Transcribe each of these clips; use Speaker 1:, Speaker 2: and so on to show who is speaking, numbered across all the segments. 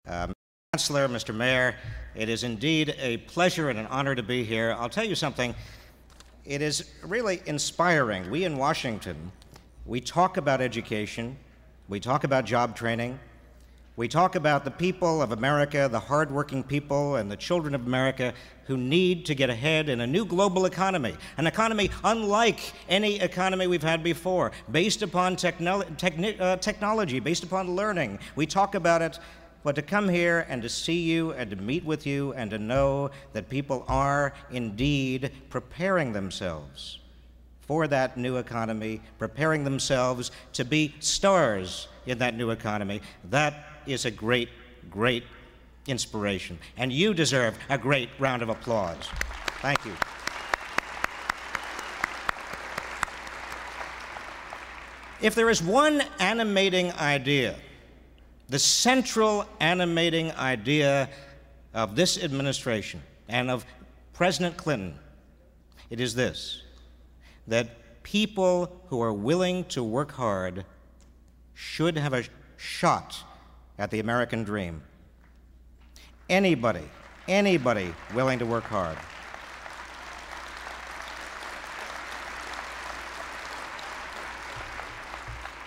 Speaker 1: Chancellor, Mr. Mayor, it is indeed a pleasure and an honor to be here. I'll tell you something, it is really inspiring. We in Washington, we talk about education, we talk about job training, we talk about the people of America, the hardworking people and the children of America who need to get ahead in a new global economy, an economy unlike any economy we've had before, based upon technology, based upon learning. We talk about it, but to come here and to see you and to meet with you and to know that people are indeed preparing themselves for that new economy, preparing themselves to be stars in that new economy, that is a great, great inspiration. And you deserve a great round of applause. Thank you. If there is one animating idea, the central animating idea of this administration and of President Clinton, it is this, that people who are willing to work hard should have a shot at the American dream. Anybody willing to work hard.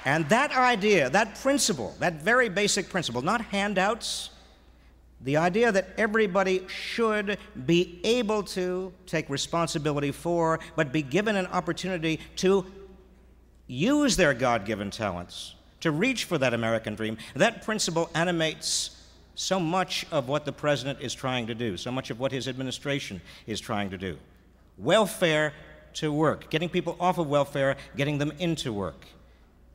Speaker 1: And that idea, that principle, that very basic principle, not handouts, the idea that everybody should be able to take responsibility for, but be given an opportunity to use their God-given talents, to reach for that American dream, that principle animates so much of what the President is trying to do, so much of what his administration is trying to do. Welfare to work, getting people off of welfare, getting them into work.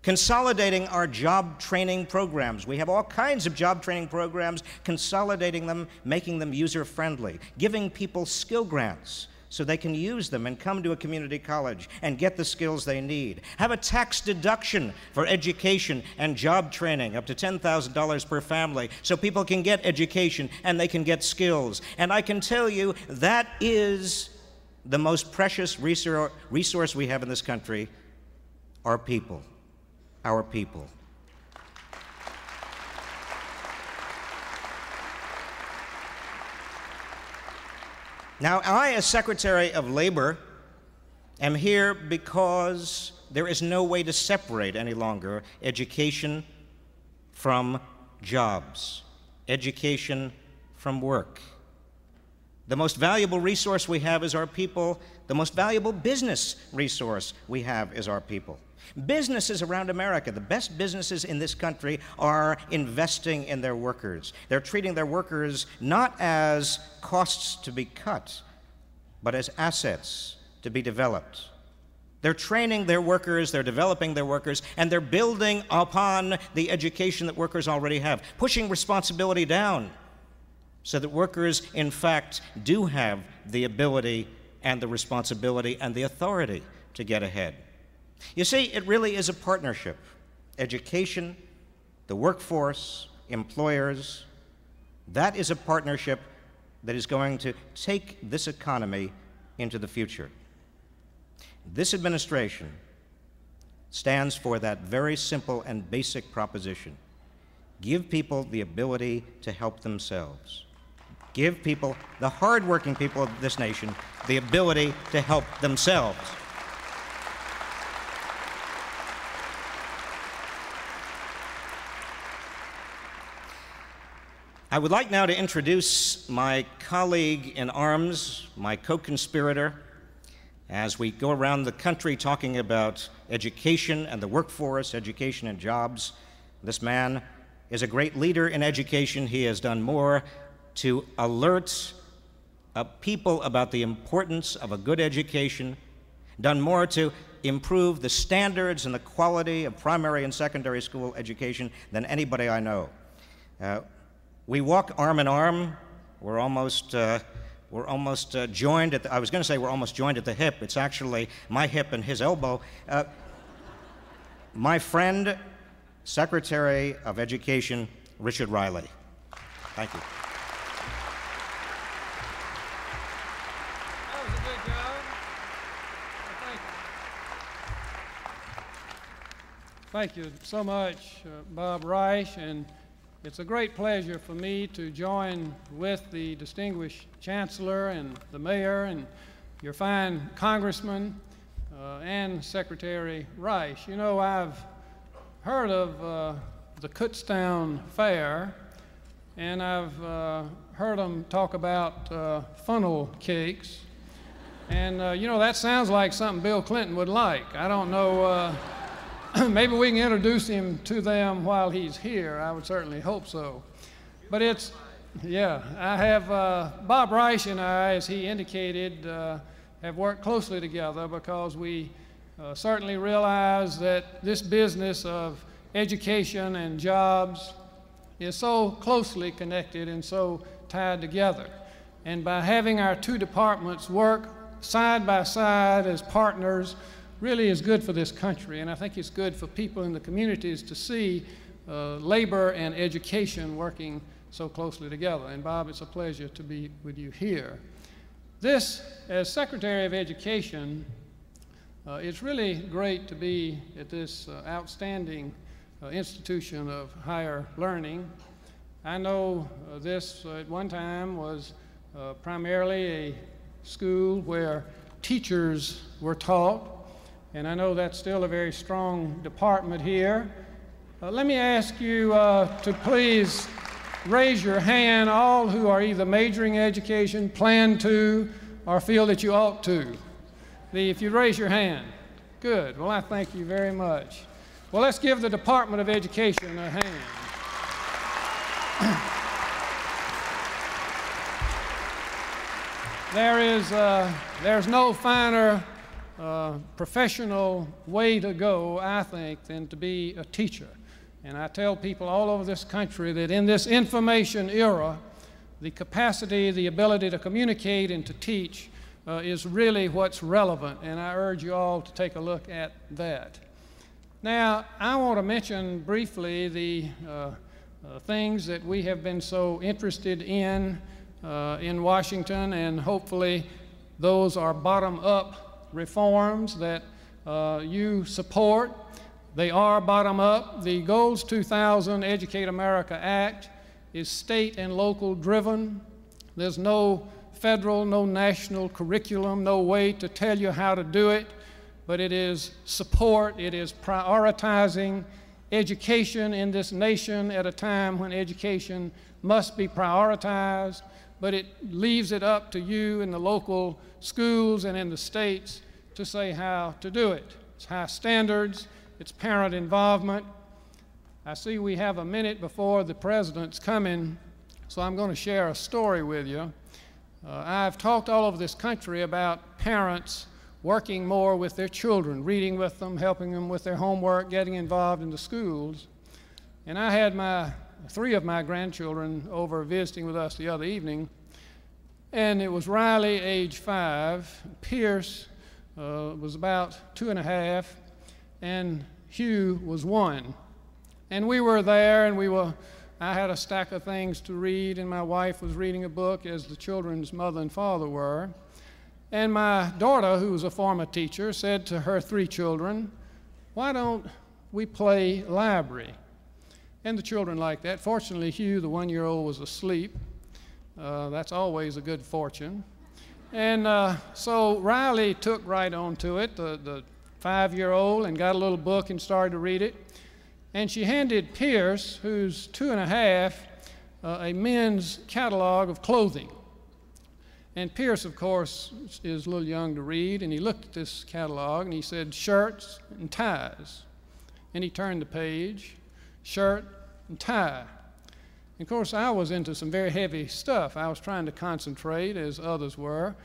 Speaker 1: Consolidating our job training programs. We have all kinds of job training programs, consolidating them, making them user-friendly, giving people skill grants so they can use them and come to a community college and get the skills they need. Have a tax deduction for education and job training, up to $10,000 per family, so people can get education and they can get skills. And I can tell you that is the most precious resource we have in this country, our people. Our people. Now, I, as Secretary of Labor, am here because there is no way to separate any longer education from jobs, education from work. The most valuable resource we have is our people. The most valuable business resource we have is our people. Businesses around America, the best businesses in this country, are investing in their workers. They're treating their workers not as costs to be cut, but as assets to be developed. They're training their workers, they're developing their workers, and they're building upon the education that workers already have, pushing responsibility down so that workers, in fact, do have the ability and the responsibility and the authority to get ahead. You see, it really is a partnership. Education, the workforce, employers, that is a partnership that is going to take this economy into the future. This administration stands for that very simple and basic proposition. Give people the ability to help themselves. Give people, the hardworking people of this nation, the ability to help themselves. I would like now to introduce my colleague in arms, my co-conspirator, as we go around the country talking about education and the workforce, education and jobs. This man is a great leader in education. He has done more to alert people about the importance of a good education, done more to improve the standards and the quality of primary and secondary school education than anybody I know. We walk arm in arm. We're almost joined at the, I was going to say we're almost joined at the hip. It's actually my hip and his elbow. My friend, Secretary of Education, Richard Riley. Thank you.
Speaker 2: That was a good job. Thank you so much, Bob Reich, and It's a great pleasure for me to join with the distinguished Chancellor and the Mayor and your fine Congressman and Secretary Rice. You know, I've heard of the Kutztown Fair, and I've heard them talk about funnel cakes. And, you know, that sounds like something Bill Clinton would like. I don't know, maybe we can introduce him to them while he's here. I would certainly hope so. But it's, yeah, I have, Bob Rice and I, as he indicated, have worked closely together because we certainly realize that this business of education and jobs is so closely connected and so tied together. And by having our two departments work side by side as partners really is good for this country. And I think it's good for people in the communities to see labor and education working so closely together. And Bob, it's a pleasure to be with you here. This, as Secretary of Education, it's really great to be at this outstanding institution of higher learning. I know this at one time was primarily a school where teachers were taught, and I know that's still a very strong department here. Let me ask you to please raise your hand, all who are either majoring in education, plan to, or feel that you ought to. If you raise your hand. Good. Well, I thank you very much. Well, let's give the Department of Education a hand. There's no finer professional way to go, I think, than to be a teacher. And I tell people all over this country that in this information era, the capacity, the ability to communicate and to teach is really what's relevant, and I urge you all to take a look at that. Now, I want to mention briefly the things that we have been so interested in Washington, and hopefully those are bottom-up reforms that you support. They are bottom-up. The Goals 2000 Educate America Act is state and local driven. There's no federal, no national curriculum, no way to tell you how to do it, but it is support, it is prioritizing education in this nation at a time when education must be prioritized, but it leaves it up to you in the local schools and in the states to say how to do it. It's high standards, it's parent involvement. I see we have a minute before the president's coming, so I'm going to share a story with you. I've talked all over this country about parents working more with their children, reading with them, helping them with their homework, getting involved in the schools. And I had three of my grandchildren over visiting with us the other evening, and it was Riley, age 5, Pierce was about 2.5, and Hugh was 1. And we were there, and I had a stack of things to read, and my wife was reading a book, as the children's mother and father were. And my daughter, who was a former teacher, said to her 3 children, "Why don't we play library?" And the children liked that. Fortunately, Hugh, the 1-year-old, was asleep. That's always a good fortune. And so Riley took right on to it, the 5-year-old, and got a little book and started to read it. And she handed Pierce, who's 2.5, a men's catalog of clothing. And Pierce, of course, is a little young to read, and he looked at this catalog and he said, "Shirts and ties." And he turned the page, shirt and tie. And of course, I was into some very heavy stuff. I was trying to concentrate, as others were,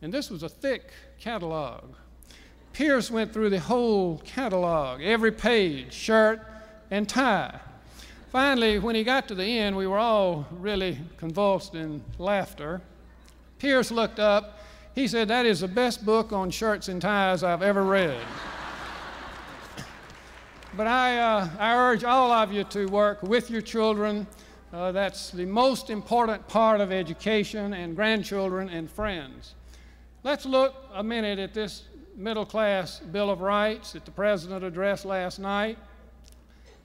Speaker 2: and this was a thick catalog. Pierce went through the whole catalog, every page, shirt and tie. Finally, when he got to the end, we were all really convulsed in laughter. Pierce looked up. He said, "That is the best book on shirts and ties I've ever read." But I urge all of you to work with your children. That's the most important part of education, and grandchildren and friends. Let's look a minute at this middle-class Bill of Rights that the President addressed last night,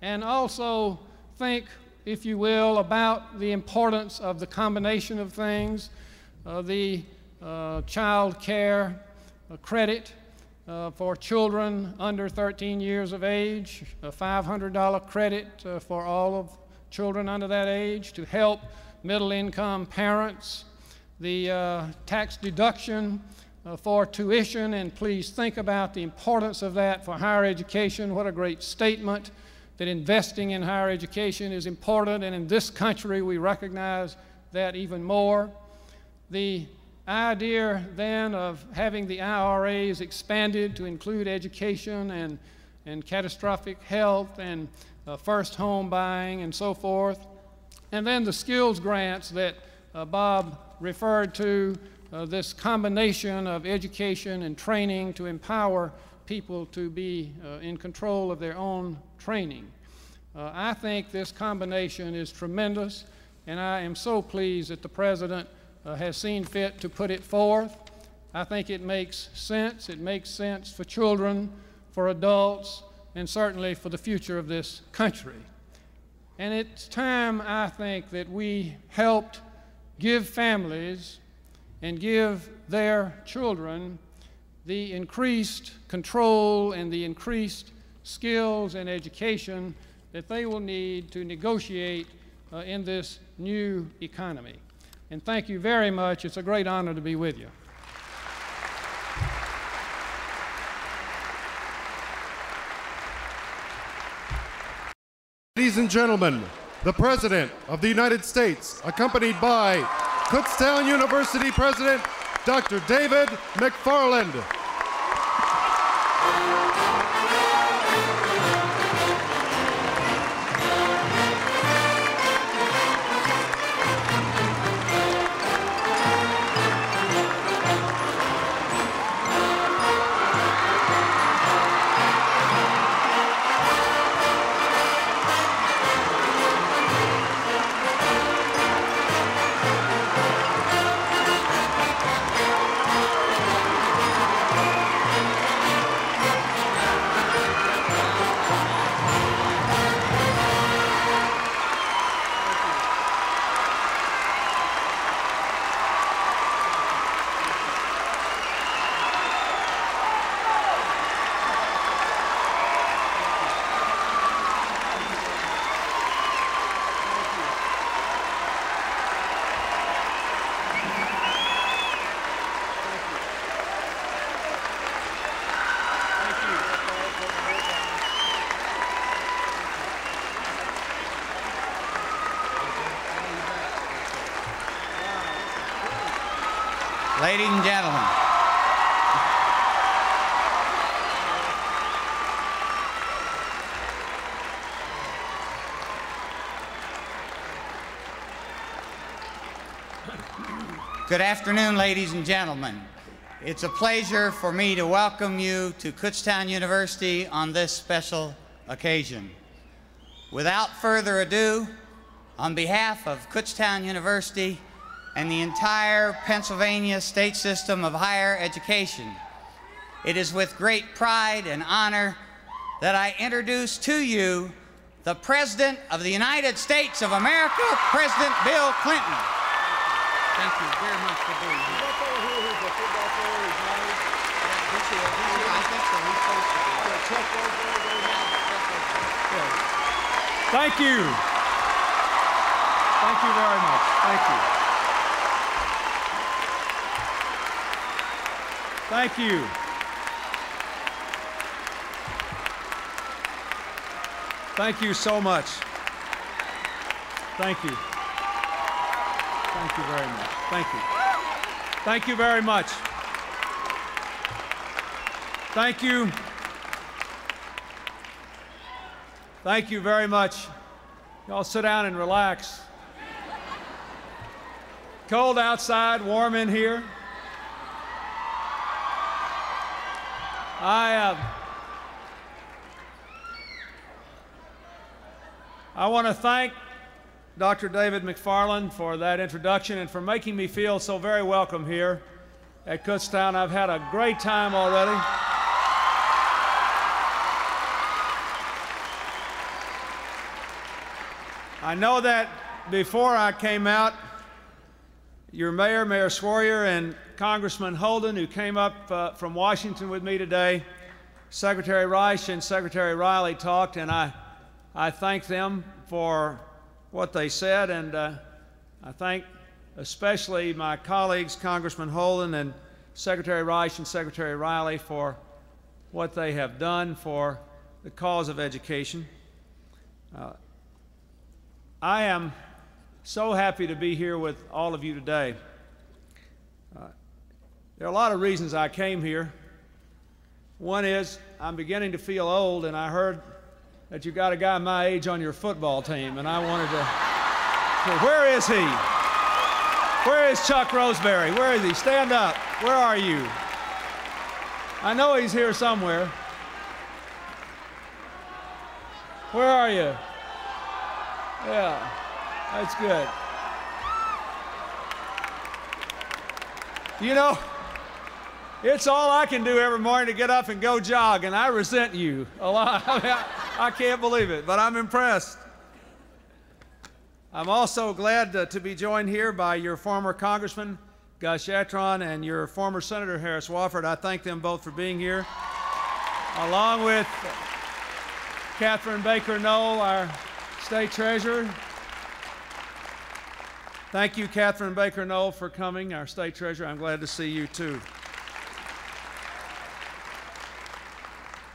Speaker 2: and also think if you will, about the importance of the combination of things, the child care credit for children under 13 years of age, a $500 credit for all of children under that age to help middle-income parents, the tax deduction for tuition, and please think about the importance of that for higher education. What a great statement that investing in higher education is important, and in this country we recognize that even more. The idea then of having the IRAs expanded to include education and catastrophic health and first home buying and so forth. And then the skills grants that Bob referred to, this combination of education and training to empower people to be in control of their own training. I think this combination is tremendous, and I am so pleased that the President has seen fit to put it forth. I think it makes sense. It makes sense for children, for adults, and certainly for the future of this country. And it's time, I think, that we helped give families and give their children the increased control and the increased skills and education that they will need to negotiate in this new economy. And thank you very much. It's a great honor to be with you.
Speaker 3: Ladies and gentlemen, the President of the United States, accompanied by Kutztown University President, Dr. David McFarland.
Speaker 4: Ladies and gentlemen, good afternoon, ladies and gentlemen. It's a pleasure for me to welcome you to Kutztown University on this special occasion. Without further ado, on behalf of Kutztown University and the entire Pennsylvania state system of higher education, it is with great pride and honor that I introduce to you the President of the United States of America, President Bill Clinton. Thank you very much for being here.
Speaker 2: Thank you. Thank you very much. Thank you. Thank you. Thank you so much. Thank you. Thank you very much. Thank you. Thank you very much. Thank you. Thank you very much. Y'all sit down and relax. Cold outside, warm in here. I want to thank Dr. David McFarland for that introduction and for making me feel so very welcome here at Kutztown. I've had a great time already.
Speaker 5: I know that before I came out, your mayor, Mayor Swarrier, and Congressman Holden, who came up from Washington with me today, Secretary Reich and Secretary Riley talked, and I thank them for what they said, and I thank especially my colleagues, Congressman Holden and Secretary Reich and Secretary Riley, for what they have done for the cause of education. I am so happy to be here with all of you today. There are a lot of reasons I came here. One is I'm beginning to feel old, and I heard that you got a guy my age on your football team, and I wanted to, where is he? Where is Chuck Roseberry? Where is he? Stand up. Where are you? I know he's here somewhere. Where are you? Yeah, that's good. You know, it's all I can do every morning to get up and go jog, and I resent you a lot. I can't believe it, but I'm impressed. I'm also glad to be joined here by your former Congressman, Gus Yatron, and your former Senator, Harris Wofford. I thank them both for being here, along with Catherine Baker Knoll, our State Treasurer. Thank you, Catherine Baker Knoll, for coming, our State Treasurer. I'm glad to see you, too.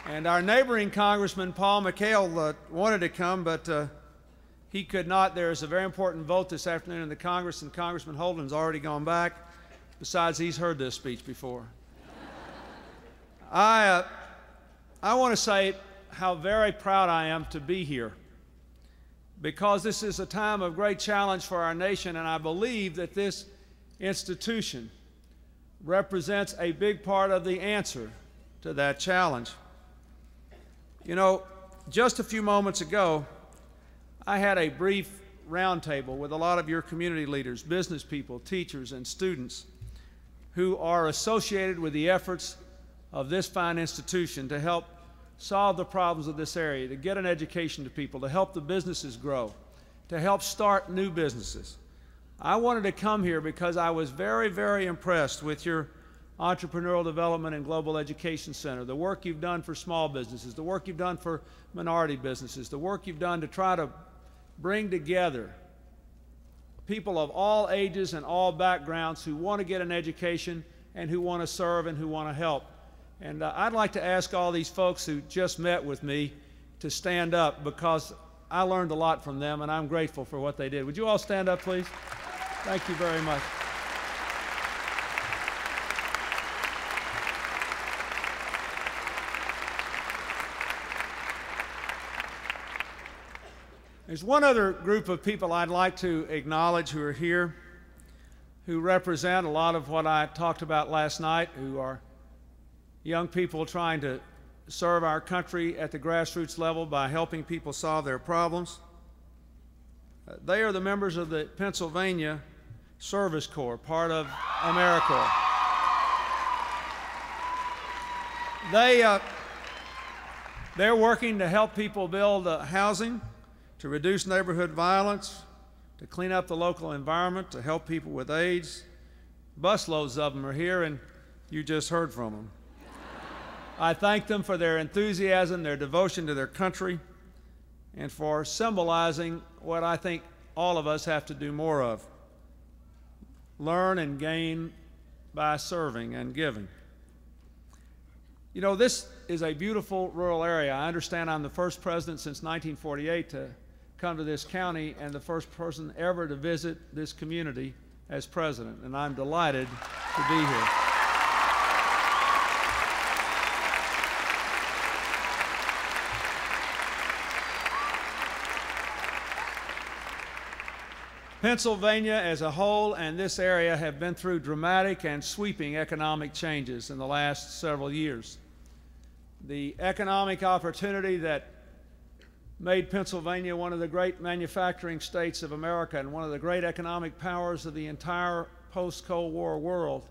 Speaker 5: And our neighboring Congressman, Paul McHale, wanted to come, but he could not. There is a very important vote this afternoon in the Congress, and Congressman Holden's already gone back. Besides, he's heard this speech before. I want to say how very proud I am to be here, because this is a time of great challenge for our nation, and I believe that this institution represents a big part of the answer to that challenge. You know, just a few moments ago, I had a brief roundtable with a lot of your community leaders, business people, teachers, and students who are associated with the efforts of this fine institution to help solve the problems of this area, to get an education to people, to help the businesses grow, to help start new businesses. I wanted to come here because I was very, very impressed with your Entrepreneurial Development and Global Education Center, the work you've done for small businesses, the work you've done for minority businesses, the work you've done to try to bring together people of all ages and all backgrounds who want to get an education and who want to serve and who want to help. And I'd like to ask all these folks who just met with me to stand up, because I learned a lot from them and I'm grateful for what they did. Would you all stand up, please? Thank you very much. There's one other group of people I'd like to acknowledge who are here, who represent a lot of what I talked about last night, who are young people trying to serve our country at the grassroots level by helping people solve their problems. They are the members of the Pennsylvania Service Corps, part of AmeriCorps. They're working to help people build housing, to reduce neighborhood violence, to clean up the local environment, to help people with AIDS. Busloads of them are here, and you just heard from them. I thank them for their enthusiasm, their devotion to their country, and for symbolizing what I think all of us have to do more of: learn and gain by serving and giving. You know, this is a beautiful rural area. I understand I'm the first president since 1948 to come to this county and the first person ever to visit this community as president, and I'm delighted to be here. Pennsylvania as a whole and this area have been through dramatic and sweeping economic changes in the last several years. The economic opportunity that made Pennsylvania one of the great manufacturing states of America and one of the great economic powers of the entire post-Cold War world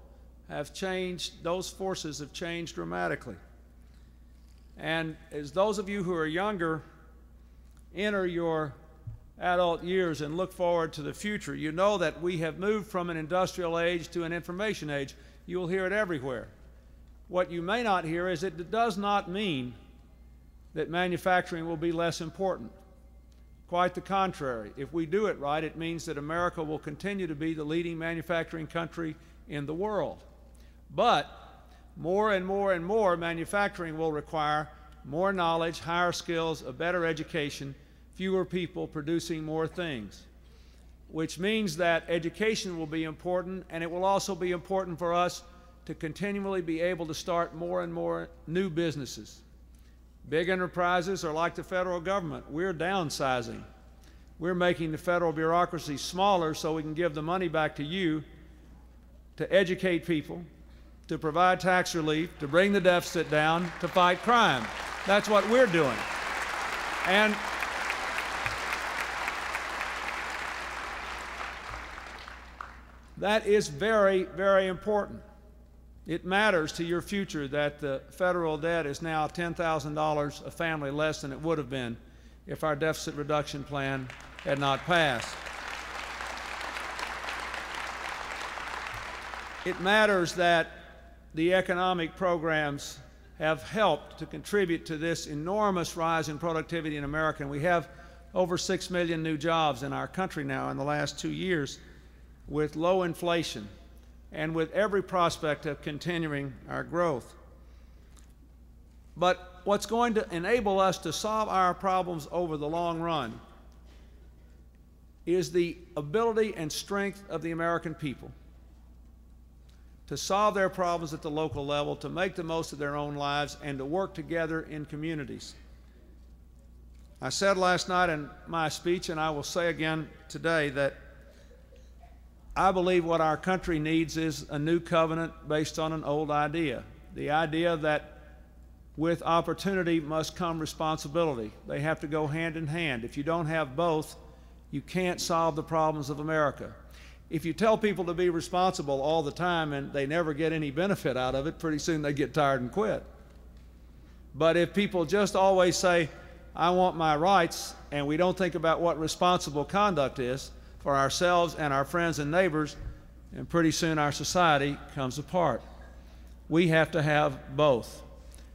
Speaker 5: have changed. Those forces have changed dramatically. And as those of you who are younger enter your adult years and look forward to the future, you know that we have moved from an industrial age to an information age. You will hear it everywhere. What you may not hear is it does not mean that manufacturing will be less important. Quite the contrary. If we do it right, it means that America will continue to be the leading manufacturing country in the world. But more and more and more manufacturing will require more knowledge, higher skills, a better education, fewer people producing more things, which means that education will be important, and it will also be important for us to continually be able to start more and more new businesses. Big enterprises are like the federal government. We're downsizing. We're making the federal bureaucracy smaller so we can give the money back to you to educate people, to provide tax relief, to bring the deficit down, to fight crime. That's what we're doing. And that is very, very important. It matters to your future that the federal debt is now $10,000 a family less than it would have been if our deficit reduction plan had not passed. It matters that the economic programs have helped to contribute to this enormous rise in productivity in America. And we have over 6 million new jobs in our country now in the last 2 years with low inflation and with every prospect of continuing our growth. But what's going to enable us to solve our problems over the long run is the ability and strength of the American people to solve their problems at the local level, to make the most of their own lives, and to work together in communities. I said last night in my speech, and I will say again today, that I believe what our country needs is a new covenant based on an old idea. The idea that with opportunity must come responsibility. They have to go hand in hand. If you don't have both, you can't solve the problems of America. If you tell people to be responsible all the time and they never get any benefit out of it, pretty soon they get tired and quit. But if people just always say, I want my rights, and we don't think about what responsible conduct is for ourselves and our friends and neighbors, and pretty soon our society comes apart. We have to have both.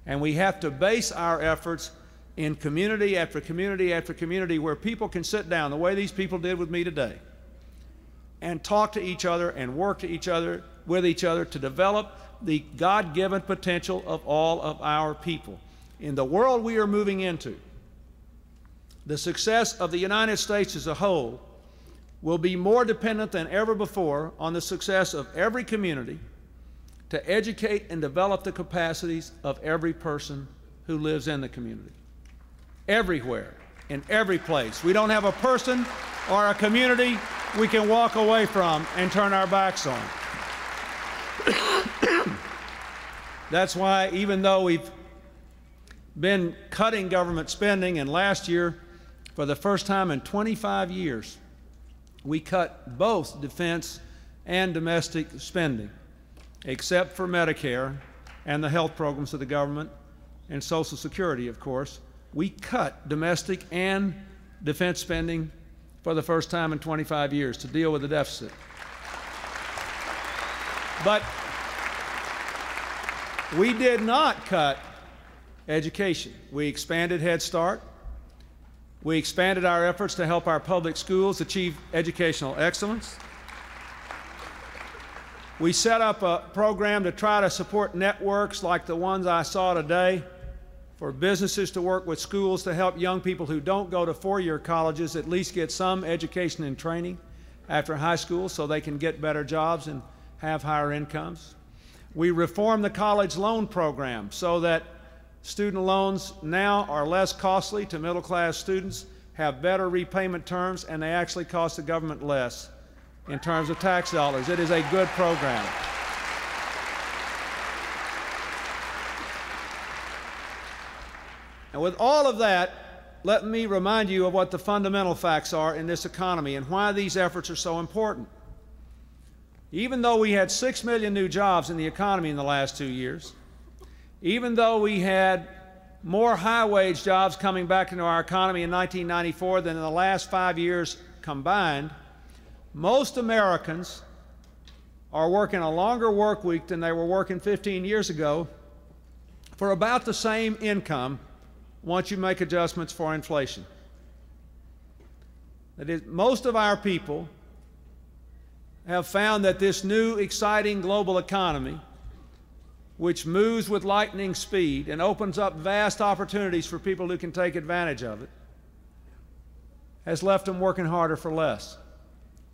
Speaker 5: And we have to base our efforts in community after community after community where people can sit down, the way these people did with me today, and talk to each other and work to each other, with each other, to develop the God-given potential of all of our people. In the world we are moving into, the success of the United States as a whole will be more dependent than ever before on the success of every community to educate and develop the capacities of every person who lives in the community. Everywhere, in every place. We don't have a person or a community we can walk away from and turn our backs on. That's why, even though we've been cutting government spending, and last year, for the first time in 25 years, we cut both defense and domestic spending, except for Medicare and the health programs of the government and Social Security, of course. We cut domestic and defense spending for the first time in 25 years to deal with the deficit. But we did not cut education. We expanded Head Start. We expanded our efforts to help our public schools achieve educational excellence. We set up a program to try to support networks like the ones I saw today for businesses to work with schools to help young people who don't go to four-year colleges at least get some education and training after high school so they can get better jobs and have higher incomes. We reformed the college loan program so that student loans now are less costly to middle-class students, have better repayment terms, and they actually cost the government less in terms of tax dollars. It is a good program. And with all of that, let me remind you of what the fundamental facts are in this economy and why these efforts are so important. Even though we had 6 million new jobs in the economy in the last 2 years, even though we had more high-wage jobs coming back into our economy in 1994 than in the last 5 years combined. Most Americans are working a longer work week than they were working 15 years ago for about the same income once you make adjustments for inflation. That is, most of our people have found that this new exciting global economy, which moves with lightning speed and opens up vast opportunities for people who can take advantage of it, has left them working harder for less,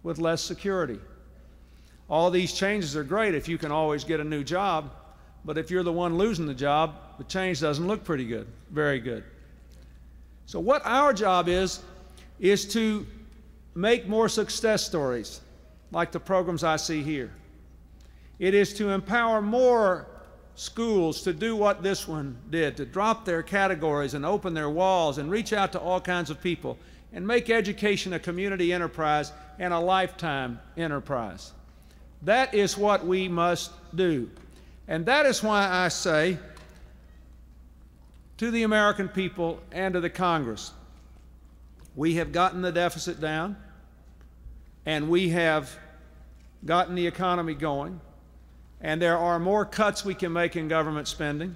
Speaker 5: with less security. All these changes are great if you can always get a new job, but if you're the one losing the job, the change doesn't look pretty good, very good. So what our job is to make more success stories like the programs I see here. It is to empower more schools to do what this one did, to drop their categories and open their walls and reach out to all kinds of people and make education a community enterprise and a lifetime enterprise. That is what we must do. And that is why I say to the American people and to the Congress, we have gotten the deficit down and we have gotten the economy going, and there are more cuts we can make in government spending,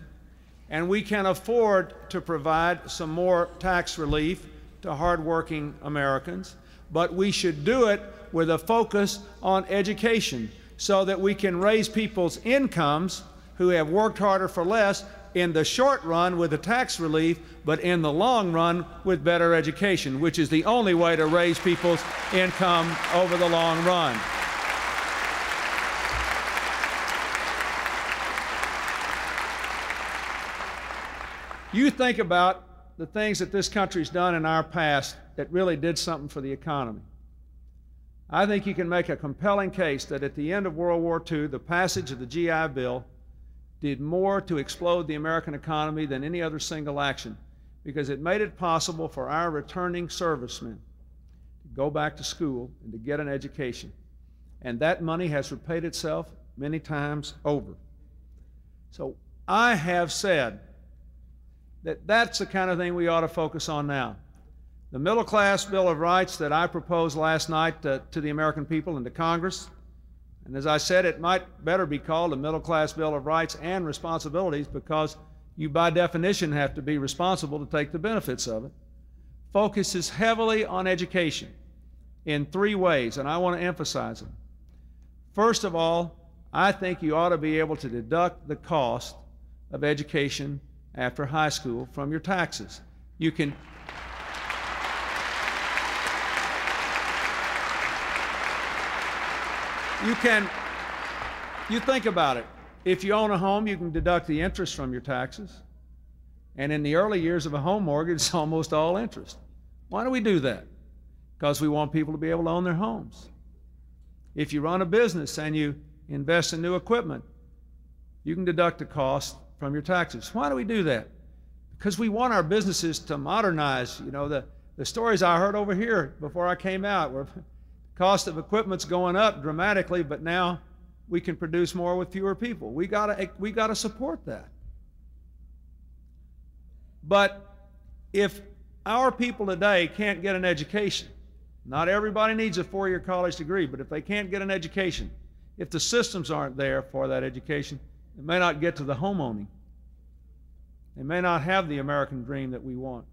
Speaker 5: and we can afford to provide some more tax relief to hardworking Americans, but we should do it with a focus on education so that we can raise people's incomes who have worked harder for less in the short run with the tax relief, but in the long run with better education, which is the only way to raise people's income over the long run. You think about the things that this country's done in our past that really did something for the economy. I think you can make a compelling case that at the end of World War II, the passage of the GI Bill did more to explode the American economy than any other single action, because it made it possible for our returning servicemen to go back to school and to get an education. And that money has repaid itself many times over. So I have said that that's the kind of thing we ought to focus on now. The Middle Class Bill of Rights that I proposed last night to the American people and to Congress, and as I said, it might better be called a Middle Class Bill of Rights and Responsibilities, because you by definition have to be responsible to take the benefits of it, focuses heavily on education in 3 ways, and I want to emphasize them. First of all, I think you ought to be able to deduct the cost of education after high school from your taxes. You can you think about it. If you own a home, you can deduct the interest from your taxes. And in the early years of a home mortgage, it's almost all interest. Why do we do that? Because we want people to be able to own their homes. If you run a business and you invest in new equipment, you can deduct the cost from your taxes. Why do we do that? Because we want our businesses to modernize. You know, the stories I heard over here before I came out were the cost of equipment's going up dramatically, but now we can produce more with fewer people. We gotta support that. But if our people today can't get an education, not everybody needs a 4-year college degree, but if they can't get an education, if the systems aren't there for that education, they may not get to the home owning. They may not have the American dream that we want.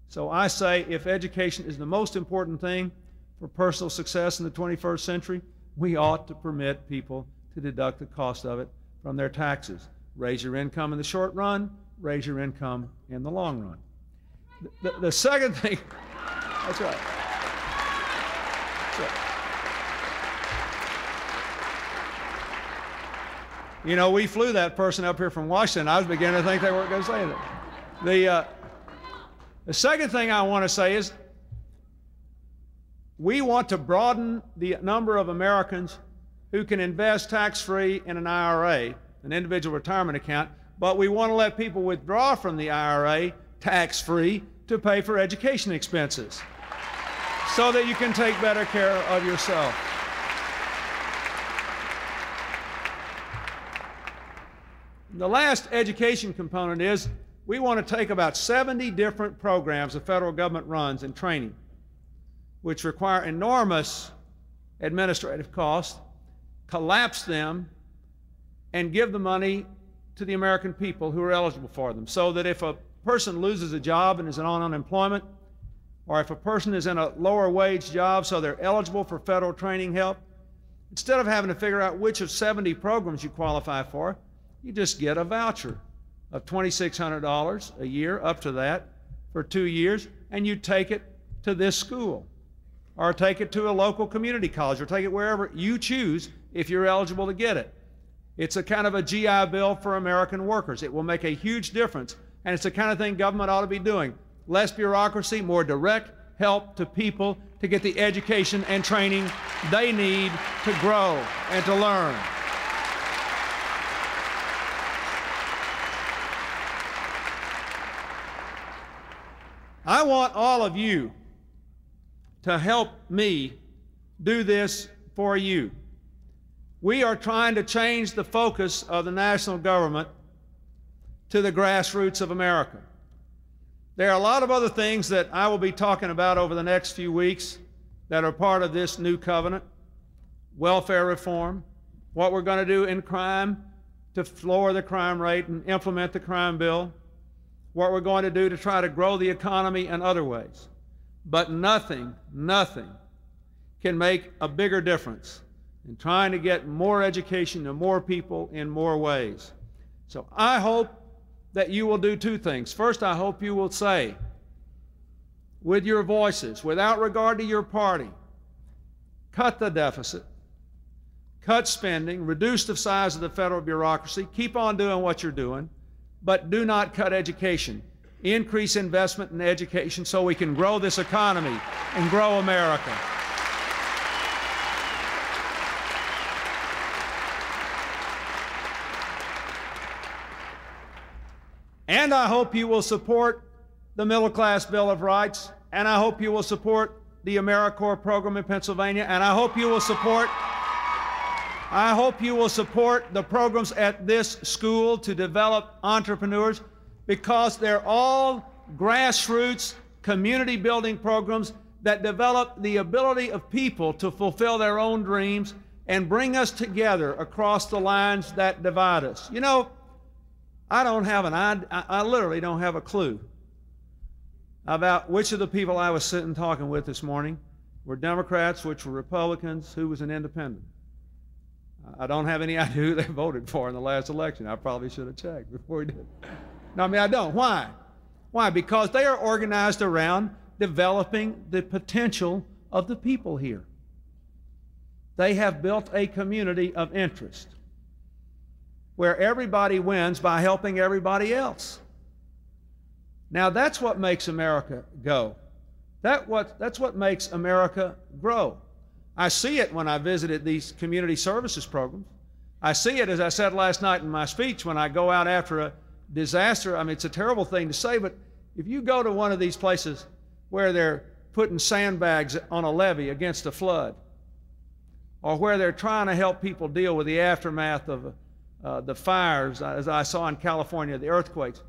Speaker 5: So I say, if education is the most important thing for personal success in the 21st century, we ought to permit people to deduct the cost of it from their taxes. Raise your income in the short run, raise your income in the long run. The second thing, that's right. You know, we flew that person up here from Washington. I was beginning to think they weren't going to say that. The second thing I want to say is we want to broaden the number of Americans who can invest tax-free in an IRA, an individual retirement account, but we want to let people withdraw from the IRA tax-free to pay for education expenses so that you can take better care of yourself. The last education component is we want to take about 70 different programs the federal government runs in training, which require enormous administrative costs, collapse them, and give the money to the American people who are eligible for them, so that if a person loses a job and is on unemployment, or if a person is in a lower wage job so they're eligible for federal training help, instead of having to figure out which of 70 programs you qualify for, you just get a voucher of $2,600 a year, up to that, for 2 years, and you take it to this school, or take it to a local community college, or take it wherever you choose if you're eligible to get it. It's a kind of a GI Bill for American workers. It will make a huge difference, and it's the kind of thing government ought to be doing. Less bureaucracy, more direct help to people to get the education and training they need to grow and to learn. I want all of you to help me do this for you. We are trying to change the focus of the national government to the grassroots of America. There are a lot of other things that I will be talking about over the next few weeks that are part of this new covenant. Welfare reform, what we're going to do in crime to lower the crime rate and implement the crime bill, what we're going to do to try to grow the economy in other ways. But nothing can make a bigger difference in trying to get more education to more people in more ways. So I hope that you will do two things. First, I hope you will say, with your voices, without regard to your party, cut the deficit, cut spending, reduce the size of the federal bureaucracy, keep on doing what you're doing, but do not cut education. Increase investment in education so we can grow this economy and grow America. And I hope you will support the Middle Class Bill of Rights, and I hope you will support the AmeriCorps program in Pennsylvania, and I hope you will support the programs at this school to develop entrepreneurs, because they're all grassroots community building programs that develop the ability of people to fulfill their own dreams and bring us together across the lines that divide us. You know, I literally don't have a clue about which of the people I was sitting talking with this morning were Democrats, which were Republicans, who was an independent. I don't have any idea who they voted for in the last election. I probably should have checked before we did. No, I mean, I don't. Why? Why? Because they are organized around developing the potential of the people here. They have built a community of interest where everybody wins by helping everybody else. Now, that's what makes America go. That's what makes America grow. I see it when I visited these community services programs. I see it, as I said last night in my speech, when I go out after a disaster. I mean, it's a terrible thing to say, but if you go to one of these places where they're putting sandbags on a levee against a flood, or where they're trying to help people deal with the aftermath of the fires, as I saw in California, the earthquakes,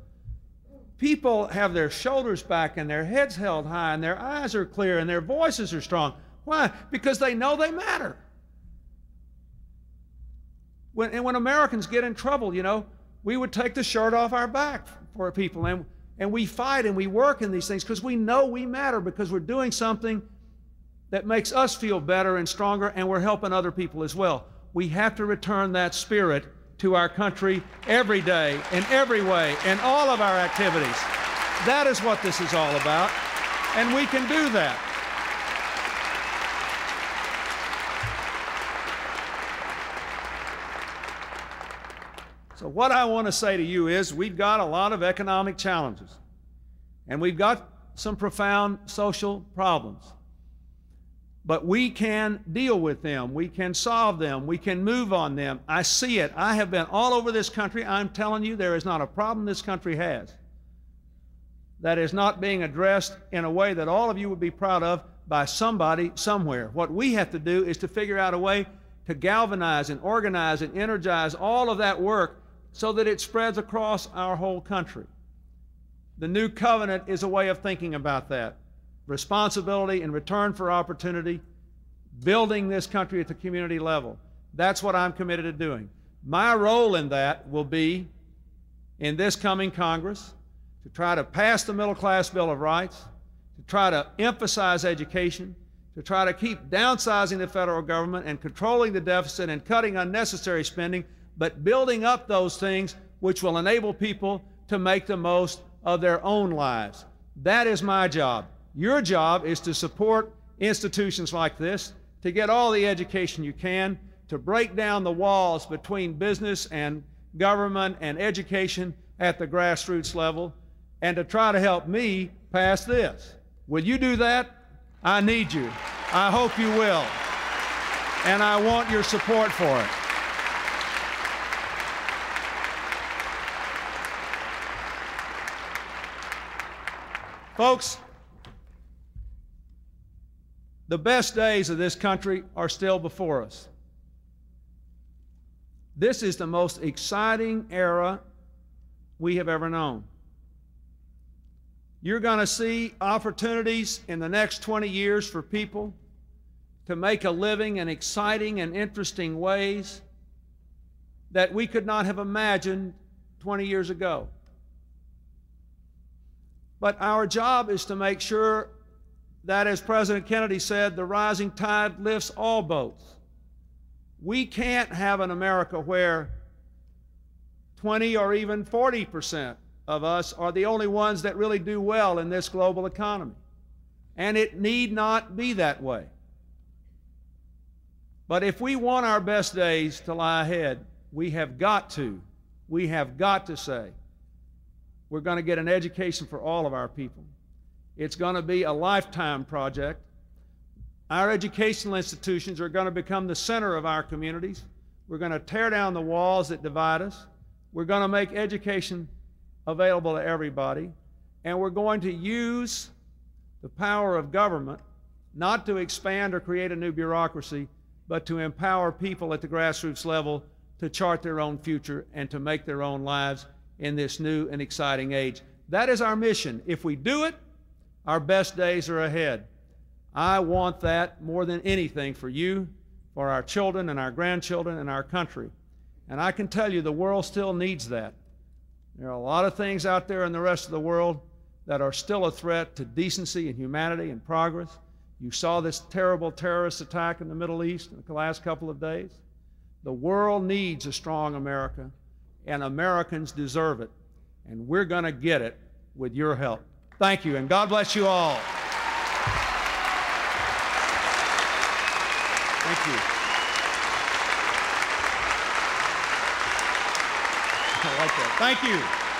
Speaker 5: people have their shoulders back and their heads held high and their eyes are clear and their voices are strong. Why? Because they know they matter. When Americans get in trouble, you know, we would take the shirt off our back for people, and we fight and we work in these things because we know we matter, because we're doing something that makes us feel better and stronger, and we're helping other people as well. We have to return that spirit to our country every day, in every way, in all of our activities. That is what this is all about, and we can do that. So what I want to say to you is, we've got a lot of economic challenges, and we've got some profound social problems. But we can deal with them. We can solve them. We can move on them. I see it. I have been all over this country. I'm telling you, there is not a problem this country has that is not being addressed in a way that all of you would be proud of by somebody somewhere. What we have to do is to figure out a way to galvanize and organize and energize all of that work so that it spreads across our whole country. The new covenant is a way of thinking about that. Responsibility in return for opportunity, building this country at the community level. That's what I'm committed to doing. My role in that will be, in this coming Congress, to try to pass the Middle Class Bill of Rights, to try to emphasize education, to try to keep downsizing the federal government and controlling the deficit and cutting unnecessary spending, but building up those things which will enable people to make the most of their own lives. That is my job. Your job is to support institutions like this, to get all the education you can, to break down the walls between business and government and education at the grassroots level, and to try to help me pass this. Will you do that? I need you. I hope you will. And I want your support for it. Folks, the best days of this country are still before us. This is the most exciting era we have ever known. You're going to see opportunities in the next 20 years for people to make a living in exciting and interesting ways that we could not have imagined 20 years ago. But our job is to make sure that, as President Kennedy said, the rising tide lifts all boats. We can't have an America where 20 or even 40% of us are the only ones that really do well in this global economy. And it need not be that way. But if we want our best days to lie ahead, we have got to say, we're going to get an education for all of our people. It's going to be a lifetime project. Our educational institutions are going to become the center of our communities. We're going to tear down the walls that divide us. We're going to make education available to everybody. And we're going to use the power of government not to expand or create a new bureaucracy, but to empower people at the grassroots level to chart their own future and to make their own lives in this new and exciting age. That is our mission. If we do it, our best days are ahead. I want that more than anything for you, for our children and our grandchildren and our country. And I can tell you the world still needs that. There are a lot of things out there in the rest of the world that are still a threat to decency and humanity and progress. You saw this terrible terrorist attack in the Middle East in the last couple of days. The world needs a strong America, and Americans deserve it. And we're going to get it with your help. Thank you, and God bless you all. Thank you. I like that. Thank you.